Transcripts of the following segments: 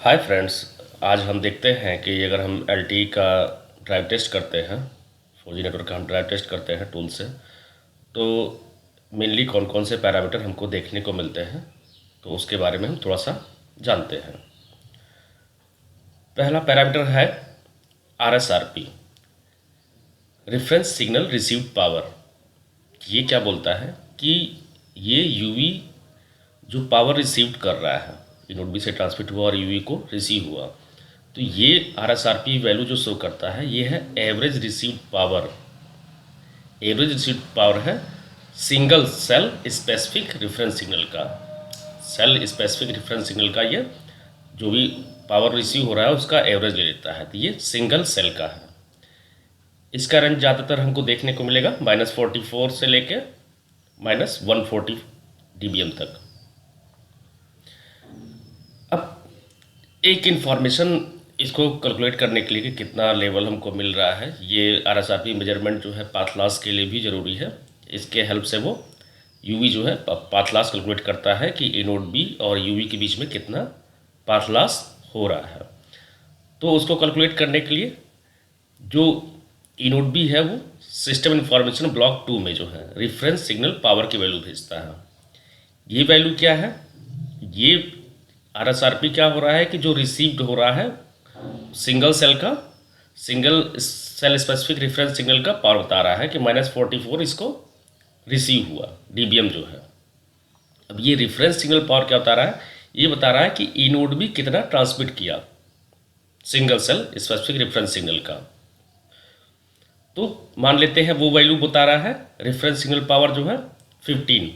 Hi friends. आज हम देखते हैं कि अगर हम एलटीई का ड्राइव टेस्ट करते हैं, 4G नेटवर्क का हम ड्राइव टेस्ट करते हैं टूल से, तो मेनली कौन कौन से पैरामीटर हमको देखने को मिलते हैं, तो उसके बारे में हम थोड़ा सा जानते हैं। पहला पैरामीटर है RSRP, reference signal received power. ये क्या बोलता है कि ये यूवी जो पावर रिसीव्ड कर रहा है, इनोड बी से ट्रांसमिट हुआ और यूवी को रिसीव हुआ, तो ये RSRP वैल्यू जो शो करता है ये है average received power. Average received power है single cell specific reference signal का। सेल स्पेसिफिक रेफरेंस सिग्नल का ये जो भी पावर रिसीव हो रहा है उसका एवरेज ले लेता है, तो ये सिंगल सेल का है। इसका रेंज ज़्यादातर हमको देखने को मिलेगा -44 से लेके -140 dBm तक। अब एक इन्फॉर्मेशन इसको कैलकुलेट करने के लिए कि कितना लेवल हमको मिल रहा है, ये RSRP मेजरमेंट जो है पाथ लॉस के लिए भी ज़रूरी है। इसके हेल्प से वो यूवी जो है पाथ लॉस कैलकुलेट करता है कि इनोड बी और यूवी के बीच में कितना पाथ लॉस हो रहा है। तो उसको कैलकुलेट करने के लिए जो इनोड बी है वो सिस्टम इन्फॉर्मेशन ब्लॉक 2 में जो है रेफरेंस सिग्नल पावर की वैल्यू भेजता है। ये वैल्यू क्या है, ये RSRP क्या हो रहा है कि जो रिसीव्ड हो रहा है single cell specific reference signal का पावर बता रहा है कि -44 इसको रिसीव हुआ dBm जो है। अब ये रेफरेंस सिग्नल पावर क्या बता रहा है, ये बता रहा है कि इनोड भी कितना ट्रांसमिट किया single cell specific reference signal का। तो मान लेते हैं वो वैल्यू बता रहा है रेफरेंस सिग्नल पावर जो है 15,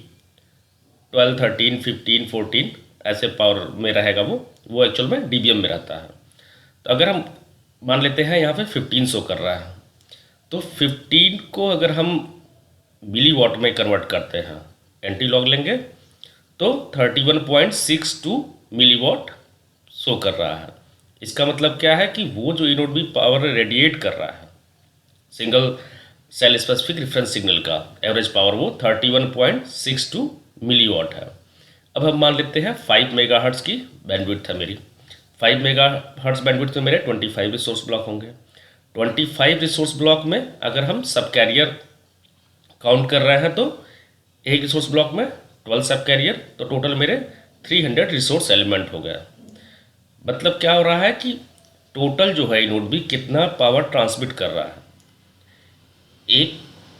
12, 13, 15, 14 ऐसे पावर में रहेगा। वो एक्चुअल में dBm में रहता है। तो अगर हम मान लेते हैं यहाँ पे 15 शो कर रहा है, तो 15 को अगर हम मिली वॉट में कन्वर्ट करते हैं, एंटी लॉग लेंगे तो 31.62 मिली वॉट शो कर रहा है। इसका मतलब क्या है कि वो जो इनोड भी पावर रेडिएट कर रहा है single cell specific reference signal का एवरेज पावर वो 31.62 मिली वॉट है। अब हम मान लेते हैं 5 मेगाहर्ट्ज़ की बैंडविड्थ है मेरी। 5 मेगाहर्ट्ज़ बैंडविड्थ में मेरे 25 रिसोर्स ब्लॉक होंगे। 25 रिसोर्स ब्लॉक में अगर हम सब कैरियर काउंट कर रहे हैं तो एक रिसोर्स ब्लॉक में 12 सब कैरियर, तो टोटल मेरे 300 रिसोर्स एलिमेंट हो गया। मतलब क्या हो रहा है कि टोटल जो है इनोड भी कितना पावर ट्रांसमिट कर रहा है। एक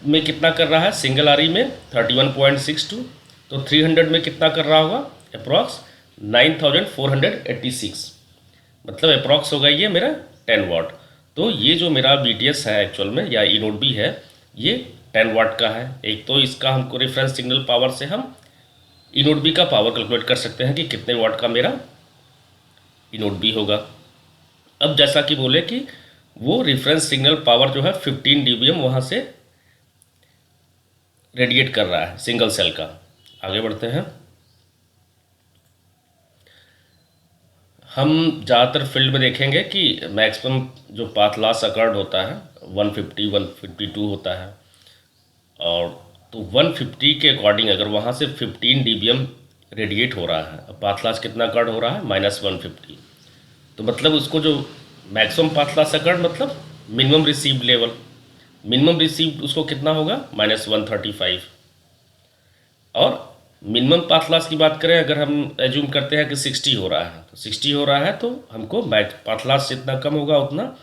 में कितना कर रहा है सिंगल आरई में 31.62, तो 300 में कितना कर रहा होगा अप्रॉक्स 9486, मतलब अप्रॉक्स होगा ये मेरा 10 वाट। तो ये जो मेरा BTS है एक्चुअल में या इनोड बी है ये 10 वाट का है। एक तो इसका हमको रेफरेंस सिग्नल पावर से हम इनोड बी का पावर कैलकुलेट कर सकते हैं कि कितने वाट का मेरा इनोड बी होगा। अब जैसा कि बोले कि वो रेफरेंस सिग्नल पावर जो है 15 dBm वहाँ से रेडिएट कर रहा है सिंगल सेल का। आगे बढ़ते हैं। हम ज़्यादातर फील्ड में देखेंगे कि मैक्सिमम जो पाथ लॉस अकर्ड होता है 150, 152 होता है, और तो 150 के अकॉर्डिंग अगर वहाँ से 15 dBm रेडिएट हो रहा है, अब पाथ लॉस कितना अकर्ड हो रहा है -150, तो मतलब उसको जो मैक्सिमम पाथ लॉस अकर्ड मतलब minimum received level, minimum received उसको कितना होगा -135। और मिनिमम पाथ लॉस की बात करें अगर हम एज्यूम करते हैं कि 60 हो रहा है, तो 60 हो रहा है तो हमको पाथ लॉस जितना कम होगा उतना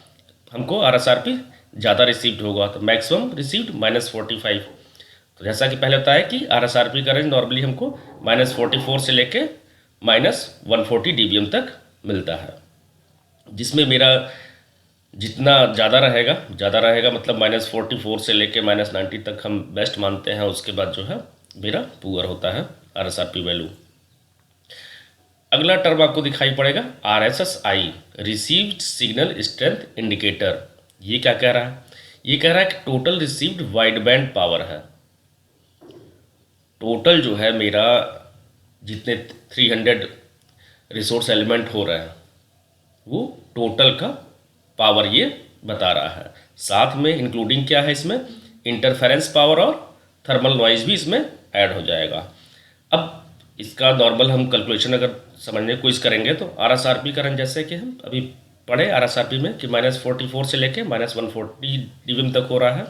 हमको RSRP ज़्यादा रिसीव्ड होगा, तो मैक्सिमम रिसीव्ड -45। तो जैसा कि पहले बताया कि RSRP का रेंज नॉर्मली हमको -44 से लेके -140 dBm तक मिलता है, जिसमें मेरा जितना ज़्यादा रहेगा मतलब -44 से लेके -90 तक हम बेस्ट मानते हैं। उसके बाद जो है मेरा पुअर होता है RSRP वैल्यू। अगला टर्म आपको दिखाई पड़ेगा RSSI, received signal strength indicator. ये क्या कह रहा है, ये कह रहा है कि total received wide band power है। टोटल जो है मेरा जितने 300 रिसोर्स एलिमेंट हो रहे हैं वो टोटल का पावर ये बता रहा है। साथ में इंक्लूडिंग क्या है इसमें इंटरफेरेंस पावर और थर्मल नॉइज भी इसमें ऐड हो जाएगा। अब इसका नॉर्मल हम कैलकुलेशन अगर समझने की कोशिश करेंगे तो RSRP करंट जैसे कि हम अभी पढ़े RSRP में कि -44 से लेके -140 dBm तक हो रहा है।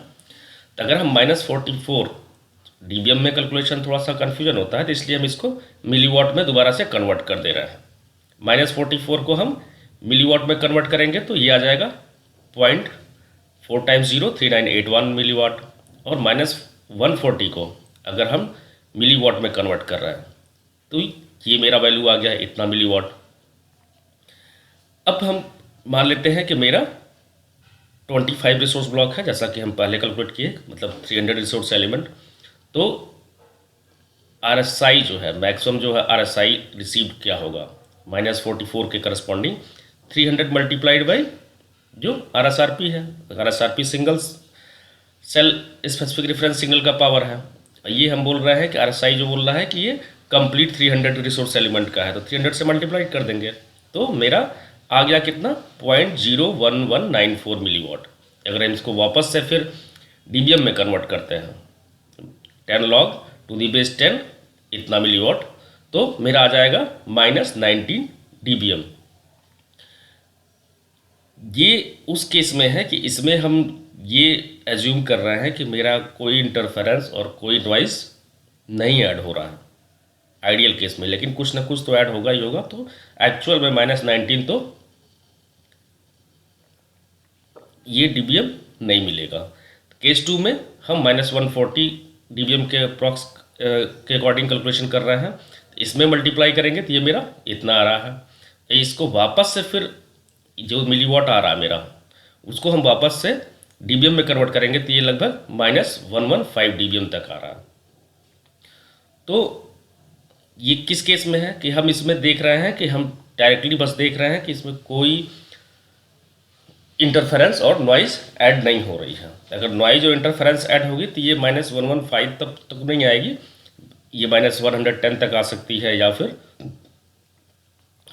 तो अगर हम -44 dBm में कैलकुलेशन थोड़ा सा कन्फ्यूजन होता है, तो इसलिए हम इसको मिलीवाट में दोबारा से कन्वर्ट कर दे रहे हैं। -44 को हम मिलीवाट में कन्वर्ट करेंगे तो ये आ जाएगा 0.4 × 0 3981 मिलीवाट, और -140 को अगर हम मिलीवाट में कन्वर्ट कर रहे हैं तो ये मेरा वैल्यू आ गया है इतना मिलीवाट। अब हम मान लेते हैं कि मेरा 25 रिसोर्स ब्लॉक है, जैसा कि हम पहले कैलकुलेट किए, मतलब 300 रिसोर्स एलिमेंट। तो RSI जो है मैक्सिमम जो है RSI रिसीव्ड क्या होगा, -44 के करस्पॉन्डिंग 300 मल्टीप्लाइड बाई जो RSRP है। RSRP single cell specific reference signal का पावर है। ये हम बोल रहे हैं कि RSI जो बोल रहा है कि ये कंप्लीट 300 रिसोर्स एलिमेंट का है, तो 300 से मल्टीप्लाई कर देंगे तो मेरा आ गया कितना 0.01194 मिलीवाट। अगर हम इसको वापस से फिर dBm में कन्वर्ट करते हैं 10 log to the base 10 इतना मिलीवाट, तो मेरा आ जाएगा -19 dBm। ये उस केस में है कि इसमें हम ये एज्यूम कर रहे हैं कि मेरा कोई इंटरफेरेंस और कोई नॉइस नहीं ऐड हो रहा है आइडियल केस में, लेकिन कुछ ना कुछ तो ऐड होगा ही होगा। तो एक्चुअल में -19 तो ये dBm नहीं मिलेगा। केस 2 में हम -140 dBm के अप्रॉक्स के अकॉर्डिंग कैलकुलेशन कर रहे हैं, इसमें मल्टीप्लाई करेंगे तो ये मेरा इतना आ रहा है। इसको वापस से फिर जो मिलीवाट आ रहा है मेरा, उसको हम वापस से dBm में कन्वर्ट करेंगे तो ये लगभग -115 dBm तक आ रहा है। तो ये किस केस में है कि हम इसमें देख रहे हैं कि हम डायरेक्टली बस देख रहे हैं कि इसमें कोई इंटरफेरेंस और नॉइज़ ऐड नहीं हो रही है। अगर नॉइज़ और इंटरफेरेंस ऐड होगी तो ये -115 तक नहीं आएगी, ये -110 तक आ सकती है, या फिर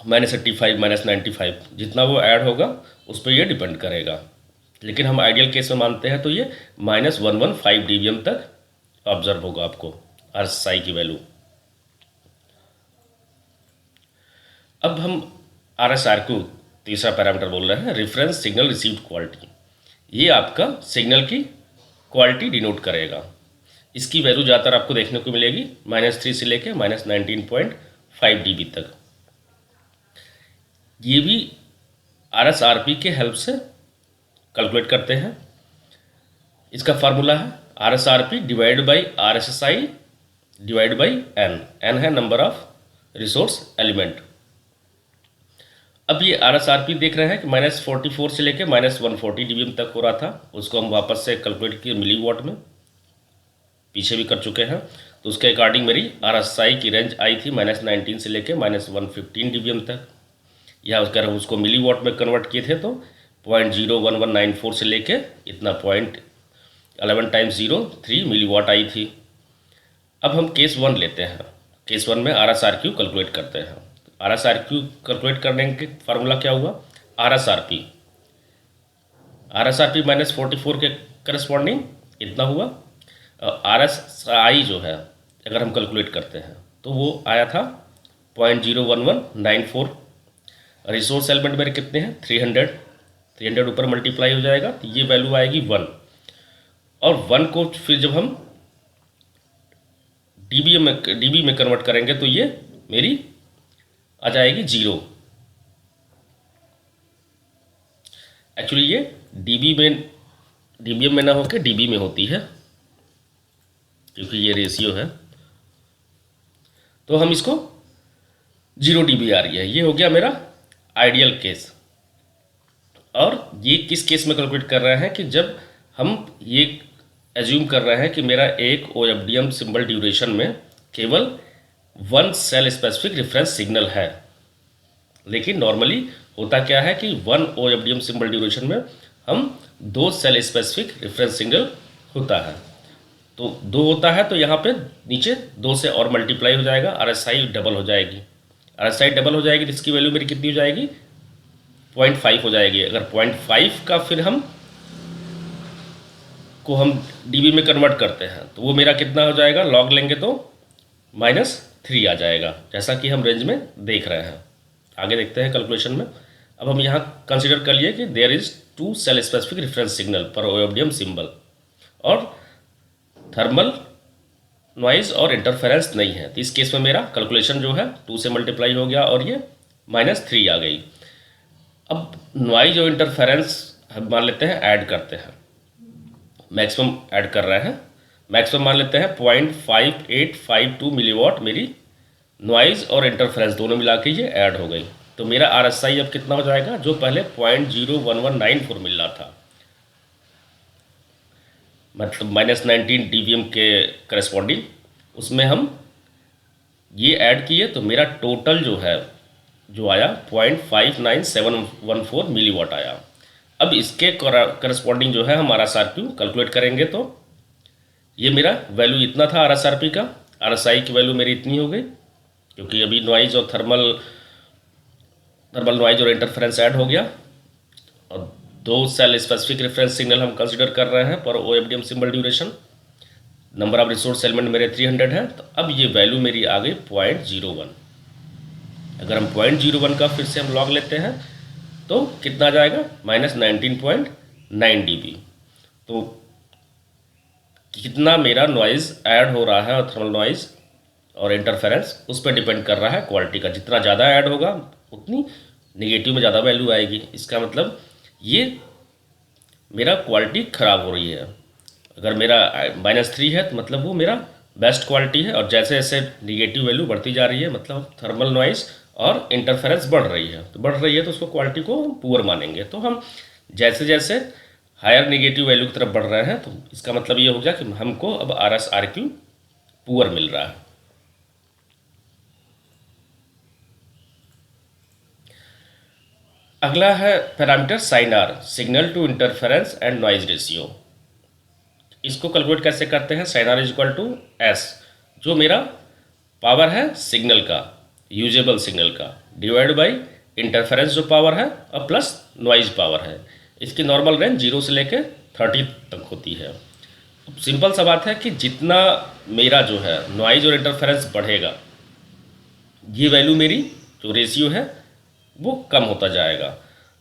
-85 -95 जितना वो ऐड होगा उस पर ये डिपेंड करेगा। लेकिन हम आइडियल केस में मानते हैं तो ये -115 dBm तक ऑब्जर्व होगा आपको RSI की वैल्यू। अब हम RSR को तीसरा पैरामीटर बोल रहे हैं, रेफरेंस सिग्नल रिसीव्ड क्वालिटी। ये आपका सिग्नल की क्वालिटी डिनोट करेगा। इसकी वैल्यू ज़्यादातर आपको देखने को मिलेगी -3 से लेके -19.5 dB तक। ये भी RSRP के हेल्प से कैलकुलेट करते हैं। इसका फार्मूला है RSRP divide by RSSI divide by n है नंबर ऑफ रिसोर्स एलिमेंट। अब ये RSRP देख रहे हैं कि -44 से लेके -140 dBm तक हो रहा था, उसको हम वापस से कैलकुलेट किए मिलीवाट में, पीछे भी कर चुके हैं। तो उसके अकॉर्डिंग मेरी RSI की रेंज आई थी -19 से लेके -115 dBm तक। या उसको मिलीवाट में कन्वर्ट किए थे तो 0.01194 से लेके इतना 0.11 × 0 मिलीवाट आई थी। अब हम केस 1 लेते हैं। केस 1 में RSRQ कैलकुलेट करते हैं। RSRQ कैलकुलेट करने के फार्मूला क्या हुआ, RSRP -44 के करस्पॉन्डिंग इतना हुआ। RSI जो है अगर हम कैलकुलेट करते हैं तो वो आया था 0.01194। रिसोर्स एलिमेंट मेरे कितने हैं 300 ऊपर मल्टीप्लाई हो जाएगा तो ये वैल्यू आएगी 1, और 1 को फिर जब हम dB में कन्वर्ट करेंगे तो ये मेरी आ जाएगी 0। एक्चुअली ये dBm में ना होकर dB में होती है, क्योंकि ये रेशियो है। तो हम इसको 0 dB आ रही है। ये हो गया मेरा आइडियल केस। और ये किस केस में कैलकुलेट कर रहे हैं कि जब हम ये एज्यूम कर रहे हैं कि मेरा एक OFDM सिंबल ड्यूरेशन में केवल 1 सेल स्पेसिफिक रेफरेंस सिग्नल है। लेकिन नॉर्मली होता क्या है कि 1 OFDM सिंबल ड्यूरेशन में हम 2 सेल स्पेसिफिक रेफरेंस सिग्नल होता है। तो 2 होता है तो यहाँ पे नीचे 2 से और मल्टीप्लाई हो जाएगा, RSI डबल हो जाएगी। RSI डबल हो जाएगी तो इसकी वैल्यू मेरी कितनी हो जाएगी 0.5 हो जाएगी। अगर 0.5 का फिर हम dB में कन्वर्ट करते हैं तो वो मेरा कितना हो जाएगा, लॉग लेंगे तो 3 आ जाएगा, जैसा कि हम रेंज में देख रहे हैं। आगे देखते हैं कैलकुलेशन में। अब हम यहाँ कंसिडर कर लिए कि there is 2 cell specific reference signal पर ओएफडीएम सिंबल, और थर्मल नॉइज और इंटरफेरेंस नहीं है। तो इस केस में मेरा कैलकुलेशन जो है 2 से मल्टीप्लाई हो गया और ये -3 आ गई। अब नॉइज और इंटरफेरेंस हम मान लेते हैं ऐड करते हैं, मैक्सिमम ऐड कर रहे हैं। मैक्सिमम मान लेते हैं 0.5852 मिलीवाट मेरी नॉइज़ और इंटरफेरेंस दोनों मिला के ये ऐड हो गई। तो मेरा RSI अब कितना हो जाएगा, जो पहले 0.01194 मिल रहा था, मतलब -19 dBm के करस्पॉन्डिंग, उसमें हम ये ऐड किए तो मेरा टोटल जो है जो आया 0.59714 मिलीवाट आया। अब इसके करस्पॉन्डिंग जो है हम RSRP कैलकुलेट करेंगे तो ये मेरा वैल्यू इतना था RSRP का, RSI की वैल्यू मेरी इतनी हो गई, क्योंकि अभी नॉइज और थर्मल नॉइज और इंटरफेरेंस ऐड हो गया, और 2 सेल स्पेसिफिक रेफरेंस सिग्नल हम कंसिडर कर रहे हैं पर OFDM symbol duration. Number of resource element मेरे 300 है, तो अब ये वैल्यू मेरी आ गई 0.01। अगर हम 0.01 का फिर से हम लॉग लेते हैं तो कितना आ जाएगा, -19.9 dB। तो कितना मेरा नॉइज़ ऐड हो रहा है, और थर्मल नॉइज़ और इंटरफेरेंस उस पर डिपेंड कर रहा है क्वालिटी का। जितना ज़्यादा ऐड होगा उतनी निगेटिव में ज़्यादा वैल्यू आएगी। इसका मतलब ये मेरा क्वालिटी ख़राब हो रही है। अगर मेरा -3 है तो मतलब वो मेरा बेस्ट क्वालिटी है, और जैसे जैसे निगेटिव वैल्यू बढ़ती जा रही है मतलब थर्मल नॉइज़ और इंटरफेरेंस बढ़ रही है, तो बढ़ रही है तो उसको क्वालिटी को पुअर मानेंगे। तो हम जैसे जैसे हायर निगेटिव वैल्यू की तरफ बढ़ रहे हैं तो इसका मतलब ये हो गया कि हमको अब RSRQ पुअर मिल रहा है। अगला है parameter SINR, signal to interference and noise ratio. इसको कैलकुलेट कैसे करते हैं, SINR is equal to S, जो मेरा पावर है सिग्नल का, यूजेबल सिग्नल का, डिवाइड बाई इंटरफेरेंस जो पावर है और प्लस नॉइज पावर है। इसकी नॉर्मल रेंज 0 से लेके 30 तक होती है। सिंपल सा बात है कि जितना मेरा जो है नॉइज और इंटरफेरेंस बढ़ेगा, ये वैल्यू मेरी जो रेशियो है वो कम होता जाएगा।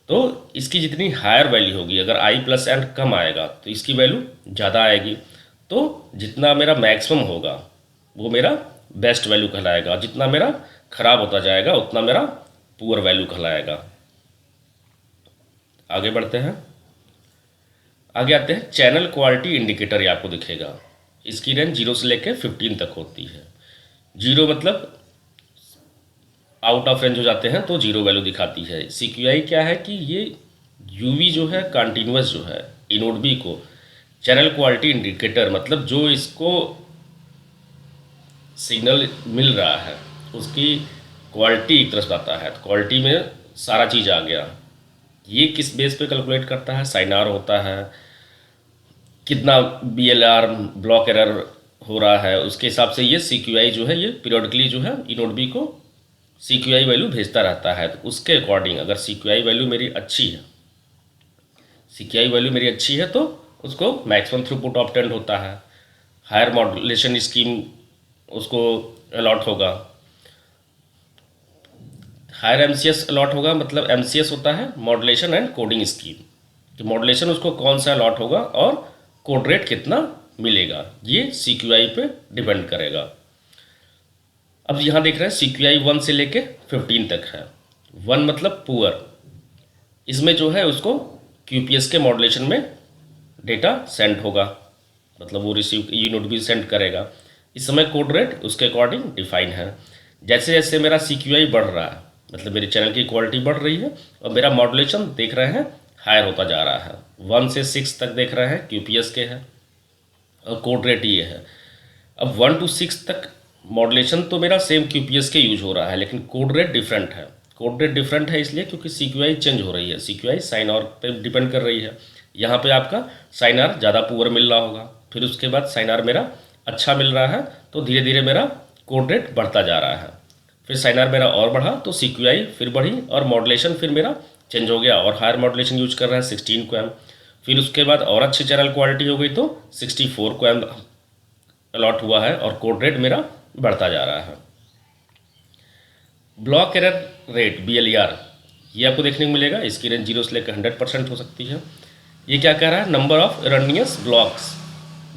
तो इसकी जितनी हायर वैल्यू होगी, अगर I+N कम आएगा तो इसकी वैल्यू ज़्यादा आएगी। तो जितना मेरा मैक्सिमम होगा वो मेरा बेस्ट वैल्यू कहलाएगा, जितना मेरा ख़राब होता जाएगा उतना मेरा पुअर वैल्यू कहलाएगा। आगे बढ़ते हैं, आगे आते हैं चैनल क्वालिटी इंडिकेटर। ये आपको दिखेगा, इसकी रेंज 0 से लेकर 15 तक होती है। 0 मतलब आउट ऑफ रेंज हो जाते हैं तो 0 वैल्यू दिखाती है। CQI क्या है कि ये UV जो है कंटिन्यूस जो है इनोड बी को चैनल क्वालिटी इंडिकेटर, मतलब जो इसको सिग्नल मिल रहा है उसकी क्वालिटी एक तरफ आता है। तो क्वालिटी में सारा चीज़ आ गया। ये किस बेस पे कैलकुलेट करता है, साइनार होता है, कितना BLR ब्लॉक एरर हो रहा है उसके हिसाब से ये CQI जो है ये पीरियडिकली जो है इनोड बी को CQI वैल्यू भेजता रहता है। तो उसके अकॉर्डिंग अगर CQI वैल्यू मेरी अच्छी है, CQI वैल्यू मेरी अच्छी है तो उसको मैक्सिमम थ्रूपुट ऑब्टेन्ड होता है, हायर मॉड्यूलेशन स्कीम उसको अलॉट होगा, हायर MCS अलॉट होगा। मतलब MCS होता है मॉड्यूलेशन एंड कोडिंग स्कीम, तो मॉड्यूलेशन उसको कौन सा अलॉट होगा और कोड रेट कितना मिलेगा, ये CQI पे डिपेंड करेगा। अब यहाँ देख रहे हैं CQI 1 से लेके 15 तक है। 1 मतलब पुअर, इसमें जो है उसको QPS के मॉड्यूलेशन में डेटा सेंड होगा, मतलब वो रिसीव यूनिट भी सेंड करेगा। इस समय कोड रेट उसके अकॉर्डिंग डिफाइन है। जैसे जैसे मेरा CQI बढ़ रहा है मतलब मेरे चैनल की क्वालिटी बढ़ रही है और मेरा मॉड्यूलेशन देख रहे हैं हायर होता जा रहा है। 1 से 6 तक देख रहे हैं QPS के हैं और कोड रेट ये है। अब 1 to 6 तक मॉड्यूलेशन तो मेरा सेम QPS के यूज हो रहा है, लेकिन कोड रेट डिफरेंट है। कोड रेट डिफरेंट है इसलिए क्योंकि CQI चेंज हो रही है, CQI साइन आर पे डिपेंड कर रही है। यहाँ पे आपका साइन आर ज़्यादा पुअर मिल रहा होगा, फिर उसके बाद साइन आर मेरा अच्छा मिल रहा है तो धीरे धीरे मेरा कोड रेट बढ़ता जा रहा है। फिर साइन आर मेरा और बढ़ा तो CQI फिर बढ़ी और मॉड्यूलेशन फिर मेरा चेंज हो गया और हायर मॉड्यूलेशन यूज कर रहा है 16 QAM। फिर उसके बाद और अच्छी चैनल क्वालिटी हो गई तो 64 QAM अलॉट हुआ है और कोड रेट मेरा बढ़ता जा रहा है। ब्लॉक एरर रेट BLER ये आपको देखने को मिलेगा। इसकी रेंज 0 से लेकर 100% हो सकती है। ये क्या कह रहा है, number of erroneous blocks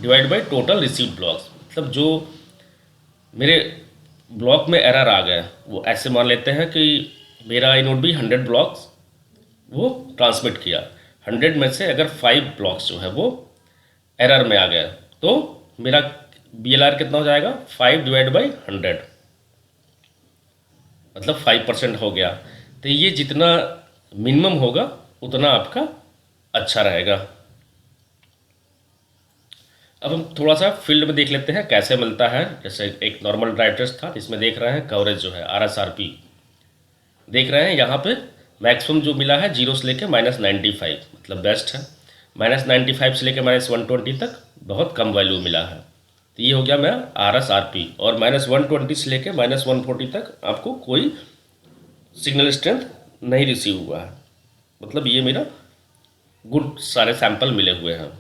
divide by total received blocks, मतलब जो मेरे ब्लॉक में एरर आ गए वो ऐसे मान लेते हैं कि मेरा इनोड भी 100 ब्लॉक्स वो ट्रांसमिट किया, 100 में से अगर 5 ब्लॉक्स जो है वो एरर में आ गए तो मेरा BLR कितना हो जाएगा, 5 डिवाइड बाई 100, मतलब 5% हो गया। तो ये जितना मिनिमम होगा उतना आपका अच्छा रहेगा। अब हम थोड़ा सा फील्ड में देख लेते हैं कैसे मिलता है। जैसे एक नॉर्मल ड्राइव टेस्ट था, इसमें देख रहे हैं कवरेज जो है RSRP देख रहे हैं, यहाँ पे मैक्सिमम जो मिला है 0 से लेके -95, मतलब बेस्ट है। -95 से लेके -120 तक बहुत कम वैल्यू मिला है। तो ये हो गया मेरा RSRP, और -120 से लेके -140 तक आपको कोई सिग्नल स्ट्रेंथ नहीं रिसीव हुआ है, मतलब ये मेरा गुड सारे सैंपल मिले हुए हैं।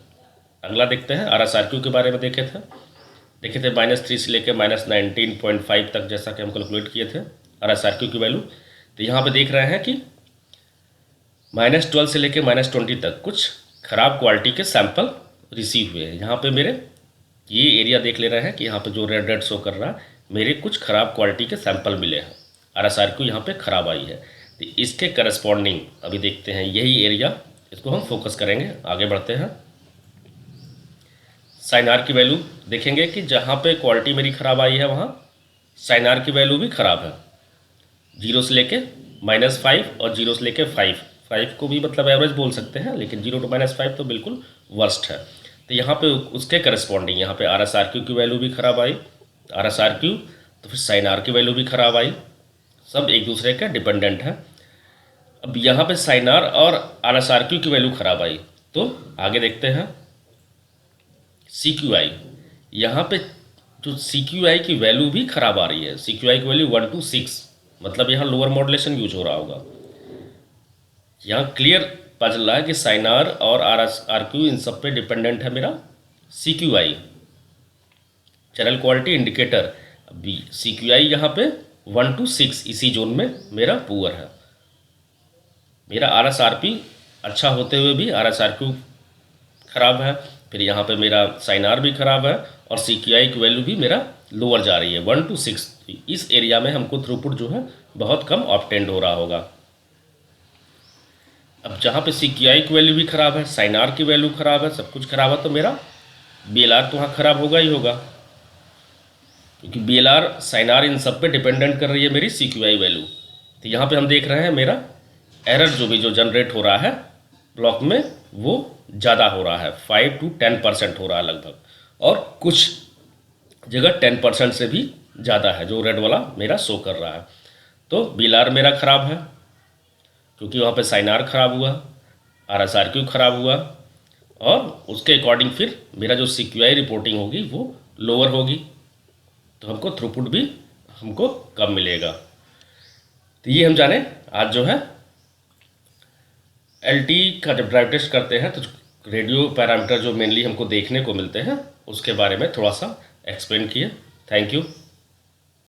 अगला देखते हैं RSRQ के बारे में देखे थे -3 से लेकर -19.5 तक, जैसा कि हम कैलकुलेट किए थे RSRQ की वैल्यू। तो यहाँ पे देख रहे हैं कि -12 से लेकर -20 तक कुछ ख़राब क्वालिटी के सैंपल रिसीव हुए हैं। यहाँ पे मेरे ये एरिया देख ले रहे हैं कि यहाँ पे जो रेड रेड शो कर रहा है, मेरे कुछ ख़राब क्वालिटी के सैंपल मिले हैं, RSRQ यहाँ पे ख़राब आई है। तो इसके करस्पॉन्डिंग अभी देखते हैं यही एरिया, इसको हम फोकस करेंगे। आगे बढ़ते हैं, साइन आर की वैल्यू देखेंगे कि जहाँ पे क्वालिटी मेरी ख़राब आई है वहाँ साइन आर की वैल्यू भी ख़राब है। 0 से लेके -5 और 0 से लेके 5 को भी मतलब एवरेज बोल सकते हैं, लेकिन 0 to -5 तो बिल्कुल वर्स्ट है। तो यहाँ पे उसके करस्पॉन्डिंग यहाँ पे RSRQ की वैल्यू भी ख़राब आई, RSRQ तो फिर साइन आर की वैल्यू भी ख़राब आई, सब एक दूसरे का डिपेंडेंट है। अब यहाँ पे साइन आर और RSRQ की वैल्यू ख़राब आई, तो आगे देखते हैं CQI। यहाँ पे जो CQI की वैल्यू भी ख़राब आ रही है, CQI की वैल्यू 1 to 6, मतलब यहाँ लोअर मॉड्यूलेशन यूज हो रहा होगा। यहाँ क्लियर पता चल रहा है कि साइन आर और RSRQ इन सब पे डिपेंडेंट है मेरा CQI, चैनल क्वालिटी इंडिकेटर। अभी CQI यहाँ पे 1 to 6 इसी जोन में मेरा पुअर है। मेरा RSRP अच्छा होते हुए भी RSRQ ख़राब है, फिर यहाँ पे मेरा साइन आर भी ख़राब है और CQI की वैल्यू भी मेरा लोअर जा रही है 1 to 6। इस एरिया में हमको थ्रूपुट जो है बहुत कम ऑब्टेंड हो रहा होगा। अब जहाँ पे CQI की वैल्यू भी ख़राब है, साइन आर की वैल्यू ख़राब है, सब कुछ ख़राब है, तो मेरा BLR तो वहाँ ख़राब होगा ही होगा, क्योंकि BLR साइन आर इन सब पे डिपेंडेंट कर रही है मेरी CQI वैल्यू। तो यहाँ पे हम देख रहे हैं मेरा एरर जो जनरेट हो रहा है ब्लॉक में वो ज़्यादा हो रहा है, 5 to 10% हो रहा है लगभग, और कुछ जगह 10% से भी ज़्यादा है जो रेड वाला मेरा शो कर रहा है। तो BLR मेरा ख़राब है क्योंकि वहाँ पे साइन आर ख़राब हुआ, RSRQ ख़राब हुआ, और उसके अकॉर्डिंग फिर मेरा जो CQI रिपोर्टिंग होगी वो लोअर होगी, तो हमको थ्रूपुट भी हमको कम मिलेगा। तो ये हम जाने आज जो है LT का जब ड्राइव टेस्ट करते हैं तो रेडियो पैरामीटर जो मेनली हमको देखने को मिलते हैं उसके बारे में थोड़ा सा एक्सप्लेन किए। Thank you.